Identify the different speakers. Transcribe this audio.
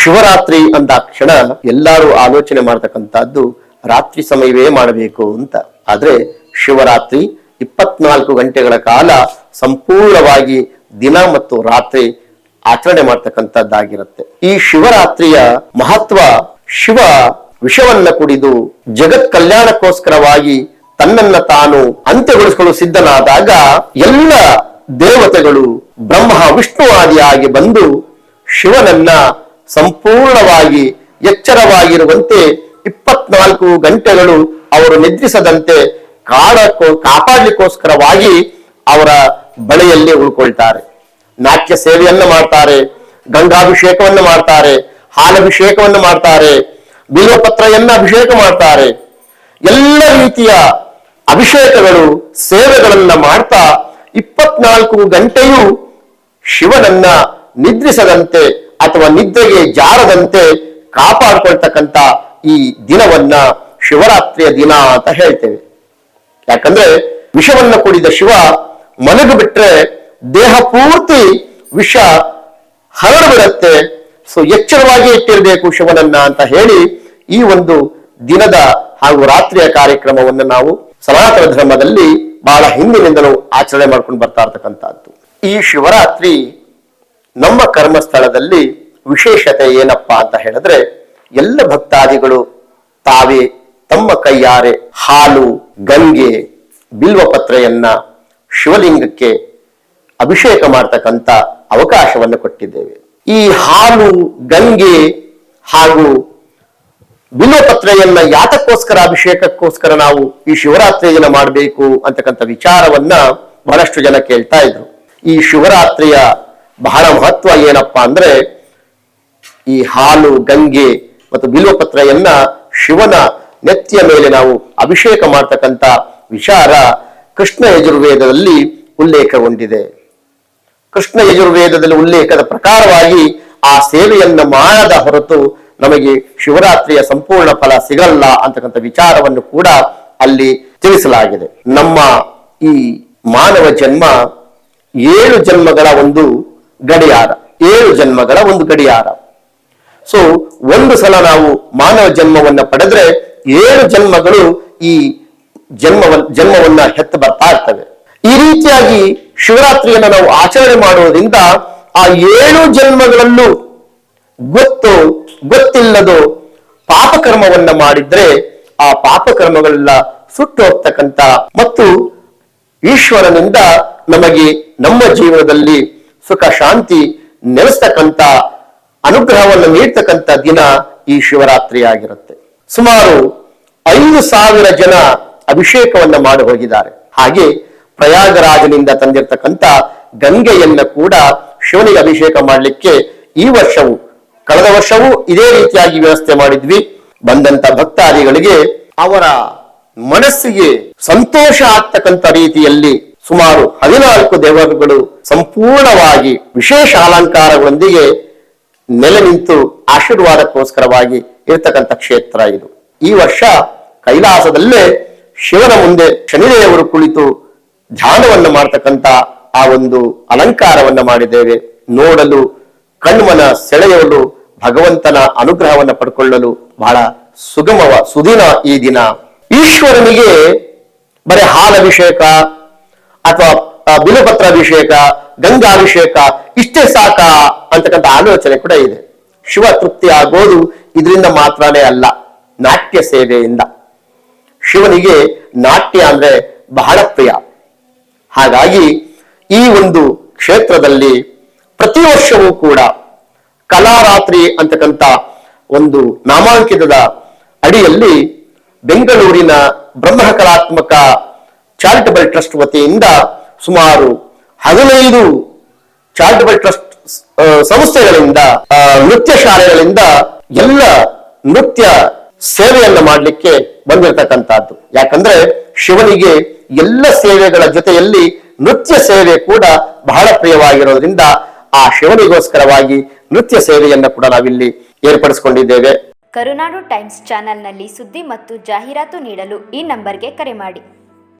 Speaker 1: ಶಿವರಾತ್ರಿ ಅಂದ ಕ್ಷಣ ಎಲ್ಲರೂ ಆಲೋಚನೆ ಮಾಡತಕ್ಕಂತಹದ್ದು ರಾತ್ರಿ ಸಮಯವೇ ಮಾಡಬೇಕು ಅಂತ. ಆದ್ರೆ ಶಿವರಾತ್ರಿ 24 ಗಂಟೆಗಳ ಕಾಲ ಸಂಪೂರ್ಣವಾಗಿ ದಿನ ಮತ್ತು ರಾತ್ರಿ ಆಚರಣೆ ಮಾಡ್ತಕ್ಕಂಥದ್ದಾಗಿರುತ್ತೆ. ಈ ಶಿವರಾತ್ರಿಯ ಮಹತ್ವ, ಶಿವ ವಿಷವನ್ನ ಕುಡಿದು ಜಗತ್ ಕಲ್ಯಾಣಕ್ಕೋಸ್ಕರವಾಗಿ ತನ್ನನ್ನ ತಾನು ಅಂತ್ಯಗೊಳಿಸಿಕೊಳ್ಳಲು ಸಿದ್ಧನಾದಾಗ ಎಲ್ಲ ದೇವತೆಗಳು ಬ್ರಹ್ಮ ವಿಷ್ಣು ಆದಿಯಾಗಿ ಬಂದು ಶಿವನನ್ನ ಸಂಪೂರ್ಣವಾಗಿ ಎಚ್ಚರವಾಗಿರುವಂತೆ 24 ಗಂಟೆಗಳು ಅವರು ನಿದ್ರಿಸದಂತೆ ಕಾಪಾಡಲಿಕ್ಕೋಸ್ಕರವಾಗಿ ಅವರ ಬಳಿಯಲ್ಲಿ ಉಳ್ಕೊಳ್ತಾರೆ. ನಾಟ್ಯ ಸೇವೆಯನ್ನು ಮಾಡ್ತಾರೆ, ಗಂಗಾಭಿಷೇಕವನ್ನು ಮಾಡ್ತಾರೆ, ಹಾಲಭಿಷೇಕವನ್ನು ಮಾಡ್ತಾರೆ, ಬಿಲ್ವಪತ್ರೆಯನ್ನ ಅಭಿಷೇಕ ಮಾಡ್ತಾರೆ. ಎಲ್ಲ ರೀತಿಯ ಅಭಿಷೇಕಗಳು, ಸೇವೆಗಳನ್ನ ಮಾಡ್ತಾ 24 ಗಂಟೆಯೂ ಶಿವನನ್ನ ನಿದ್ರಿಸದಂತೆ ಅಥವಾ ನಿದ್ರೆಗೆ ಜಾರದಂತೆ ಕಾಪಾಡ್ಕೊಳ್ತಕ್ಕಂಥ ಈ ದಿನವನ್ನ ಶಿವರಾತ್ರಿಯ ದಿನ ಅಂತ ಹೇಳ್ತೇವೆ. ಯಾಕಂದ್ರೆ ವಿಷವನ್ನ ಕುಡಿದ ಶಿವ ಮಲಗು ಬಿಟ್ರೆ ದೇಹ ಪೂರ್ತಿ ವಿಷ ಹರಡ್ಬಿಡತ್ತೆ. ಸೊ ಎಚ್ಚರವಾಗಿ ಇಟ್ಟಿರಬೇಕು ಶಿವನನ್ನ ಅಂತ ಹೇಳಿ ಈ ಒಂದು ದಿನದ ಹಾಗೂ ರಾತ್ರಿಯ ಕಾರ್ಯಕ್ರಮವನ್ನು ನಾವು ಸನಾತನ ಧರ್ಮದಲ್ಲಿ ಬಹಳ ಹಿಂದಿನಿಂದಲೂ ಆಚರಣೆ ಮಾಡ್ಕೊಂಡು ಬರ್ತಾ ಇರ್ತಕ್ಕಂಥದ್ದು. ಈ ಶಿವರಾತ್ರಿ ನಮ್ಮ ಕರ್ಮಸ್ಥಳದಲ್ಲಿ ವಿಶೇಷತೆ ಏನಪ್ಪಾ ಅಂತ ಹೇಳಿದ್ರೆ, ಎಲ್ಲ ಭಕ್ತಾದಿಗಳು ತಾವೇ ತಮ್ಮ ಕೈಯಾರೆ ಹಾಲು, ಗಂಗೆ, ಬಿಲ್ವಪತ್ರೆಯನ್ನ ಶಿವಲಿಂಗಕ್ಕೆ ಅಭಿಷೇಕ ಮಾಡ್ತಕ್ಕಂಥ ಅವಕಾಶವನ್ನು ಕೊಟ್ಟಿದ್ದೇವೆ. ಈ ಹಾಲು, ಗಂಗೆ ಹಾಗೂ ಬಿಲ್ವಪತ್ರೆಯನ್ನ ಯಾತಕ್ಕೋಸ್ಕರ, ಅಭಿಷೇಕಕ್ಕೋಸ್ಕರ ನಾವು ಈ ಶಿವರಾತ್ರಿ ದಿನ ಮಾಡಬೇಕು ಅಂತಕ್ಕಂಥ ವಿಚಾರವನ್ನ ಬಹಳಷ್ಟು ಜನ ಕೇಳ್ತಾ ಇದ್ರು. ಈ ಶಿವರಾತ್ರಿಯ ಬಹಳ ಮಹತ್ವ ಏನಪ್ಪಾ ಅಂದ್ರೆ, ಈ ಹಾಲು, ಗಂಗೆ ಮತ್ತು ಬಿಲ್ವಪತ್ರೆಯನ್ನ ಶಿವನ ನೆತ್ತಿಯ ಮೇಲೆ ನಾವು ಅಭಿಷೇಕ ಮಾಡ್ತಕ್ಕಂಥ ವಿಚಾರ ಕೃಷ್ಣ ಯಜುರ್ವೇದದಲ್ಲಿ ಉಲ್ಲೇಖಗೊಂಡಿದೆ. ಕೃಷ್ಣ ಯಜುರ್ವೇದದಲ್ಲಿ ಉಲ್ಲೇಖದ ಪ್ರಕಾರವಾಗಿ ಆ ಸೇವೆಯನ್ನ ಮಾಡದ ಹೊರತು ನಮಗೆ ಶಿವರಾತ್ರಿಯ ಸಂಪೂರ್ಣ ಫಲ ಸಿಗಲ್ಲ ಅಂತಕ್ಕಂಥ ವಿಚಾರವನ್ನು ಕೂಡ ಅಲ್ಲಿ ತಿಳಿಸಲಾಗಿದೆ. ನಮ್ಮ ಈ ಮಾನವ ಜನ್ಮ 7 ಜನ್ಮಗಳ ಒಂದು ಗಡಿಯಾರ, 7 ಜನ್ಮಗಳ ಒಂದು ಗಡಿಯಾರ. ಸೊ ಒಂದು ಸಲ ನಾವು ಮಾನವ ಜನ್ಮವನ್ನ ಪಡೆದ್ರೆ 7 ಜನ್ಮಗಳು ಈ ಜನ್ಮವನ್ನ ಹೆತ್ತು ಬರ್ತಾ ಇರ್ತವೆ. ಈ ರೀತಿಯಾಗಿ ಶಿವರಾತ್ರಿಯನ್ನು ನಾವು ಆಚರಣೆ ಮಾಡುವುದರಿಂದ ಆ 7 ಜನ್ಮಗಳಲ್ಲೂ ಗೊತ್ತಿಲ್ಲದೋ ಪಾಪಕರ್ಮವನ್ನ ಮಾಡಿದ್ರೆ ಆ ಪಾಪಕರ್ಮಗಳೆಲ್ಲ ಸುಟ್ಟು ಹೋಗ್ತಕ್ಕಂಥ ಮತ್ತು ಈಶ್ವರನಿಂದ ನಮಗೆ ನಮ್ಮ ಜೀವನದಲ್ಲಿ ಸುಖ ಶಾಂತಿ ನೆಲೆಸ್ತಕ್ಕಂಥ ಅನುಗ್ರಹವನ್ನು ನೀಡ್ತಕ್ಕಂಥ ದಿನ ಈ ಶಿವರಾತ್ರಿ ಆಗಿರುತ್ತೆ. ಸುಮಾರು 5,000 ಜನ ಅಭಿಷೇಕವನ್ನ ಮಾಡಿ ಹೋಗಿದ್ದಾರೆ. ಹಾಗೆ ಪ್ರಯಾಗರಾಜನಿಂದ ತಂದಿರತಕ್ಕಂಥ ಗಂಗೆಯನ್ನ ಕೂಡ ಶಿವನಿಗೆ ಅಭಿಷೇಕ ಮಾಡಲಿಕ್ಕೆ ಈ ವರ್ಷವೂ, ಕಳೆದ ವರ್ಷವೂ ಇದೇ ರೀತಿಯಾಗಿ ವ್ಯವಸ್ಥೆ ಮಾಡಿದ್ವಿ. ಬಂದಂತ ಭಕ್ತಾದಿಗಳಿಗೆ ಅವರ ಮನಸ್ಸಿಗೆ ಸಂತೋಷ ಆಗ್ತಕ್ಕಂಥ ರೀತಿಯಲ್ಲಿ ಸುಮಾರು 14 ದೇವರುಗಳು ಸಂಪೂರ್ಣವಾಗಿ ವಿಶೇಷ ಅಲಂಕಾರಗಳೊಂದಿಗೆ ನೆಲೆ ನಿಂತು ಆಶೀರ್ವಾದಕ್ಕೋಸ್ಕರವಾಗಿ ಇರತಕ್ಕಂಥ ಕ್ಷೇತ್ರ ಇದು. ಈ ವರ್ಷ ಕೈಲಾಸದಲ್ಲೇ ಶಿವನ ಮುಂದೆ ಶನಿದೇವರು ಕುಳಿತು ಧ್ಯಾನವನ್ನು ಮಾಡ್ತಕ್ಕಂಥ ಆ ಒಂದು ಅಲಂಕಾರವನ್ನ ಮಾಡಿದ್ದೇವೆ. ನೋಡಲು ಕಣ್ಮನ ಸೆಳೆಯಲು, ಭಗವಂತನ ಅನುಗ್ರಹವನ್ನು ಪಡ್ಕೊಳ್ಳಲು ಬಹಳ ಸುದಿನ ಈ ದಿನ. ಈಶ್ವರನಿಗೆ ಬರೀ ಹಾಲಭಿಷೇಕ ಅಥವಾ ಬಿಲ್ವಪತ್ರಾಭಿಷೇಕ, ಗಂಗಾಭಿಷೇಕ ಇಷ್ಟೇ ಸಾಕ ಅಂತಕ್ಕಂಥ ಆಲೋಚನೆ ಕೂಡ ಇದೆ. ಶಿವ ತೃಪ್ತಿ ಆಗೋದು ಇದರಿಂದ ಮಾತ್ರನೇ ಅಲ್ಲ, ನಾಟ್ಯ ಸೇವೆಯಿಂದ. ಶಿವನಿಗೆ ನಾಟ್ಯ ಅಂದ್ರೆ ಬಹಳ ಪ್ರಿಯ. ಹಾಗಾಗಿ ಈ ಒಂದು ಕ್ಷೇತ್ರದಲ್ಲಿ ಪ್ರತಿ ವರ್ಷವೂ ಕೂಡ ಕಲಾರಾತ್ರಿ ಅಂತಕ್ಕಂಥ ಒಂದು ನಾಮಾಂಕಿತದ ಅಡಿಯಲ್ಲಿ ಬೆಂಗಳೂರಿನ ಬ್ರಹ್ಮ ಕಲಾತ್ಮಕ ಚಾರಿಟಬಲ್ ಟ್ರಸ್ಟ್ ವತಿಯಿಂದ ಸುಮಾರು 15 ಚಾರಿಟಬಲ್ ಟ್ರಸ್ಟ್ ಸಂಸ್ಥೆಗಳಿಂದ, ನೃತ್ಯ ಶಾಲೆಗಳಿಂದ ಎಲ್ಲ ನೃತ್ಯ ಸೇವೆಯನ್ನ ಮಾಡಲಿಕ್ಕೆ ಬಂದಿರತಕ್ಕಂಥದ್ದು. ಯಾಕಂದ್ರೆ ಶಿವನಿಗೆ ಎಲ್ಲ ಸೇವೆಗಳ ಜೊತೆಯಲ್ಲಿ ನೃತ್ಯ ಸೇವೆ ಕೂಡ ಬಹಳ ಪ್ರಿಯವಾಗಿರೋದ್ರಿಂದ ಆ ಶಿವನಿಗೋಸ್ಕರವಾಗಿ ನೃತ್ಯ ಸೇವೆಯನ್ನ ಕೂಡ ನಾವಿಲ್ಲಿ ಏರ್ಪಡಿಸಿಕೊಂಡಿದ್ದೇವೆ.
Speaker 2: ಕರುನಾಡು ಟೈಮ್ಸ್ ಚಾನೆಲ್ನಲ್ಲಿ ಸುದ್ದಿ ಮತ್ತು ಜಾಹೀರಾತು ನೀಡಲು ಈ ನಂಬರ್ಗೆ ಕರೆ ಮಾಡಿ.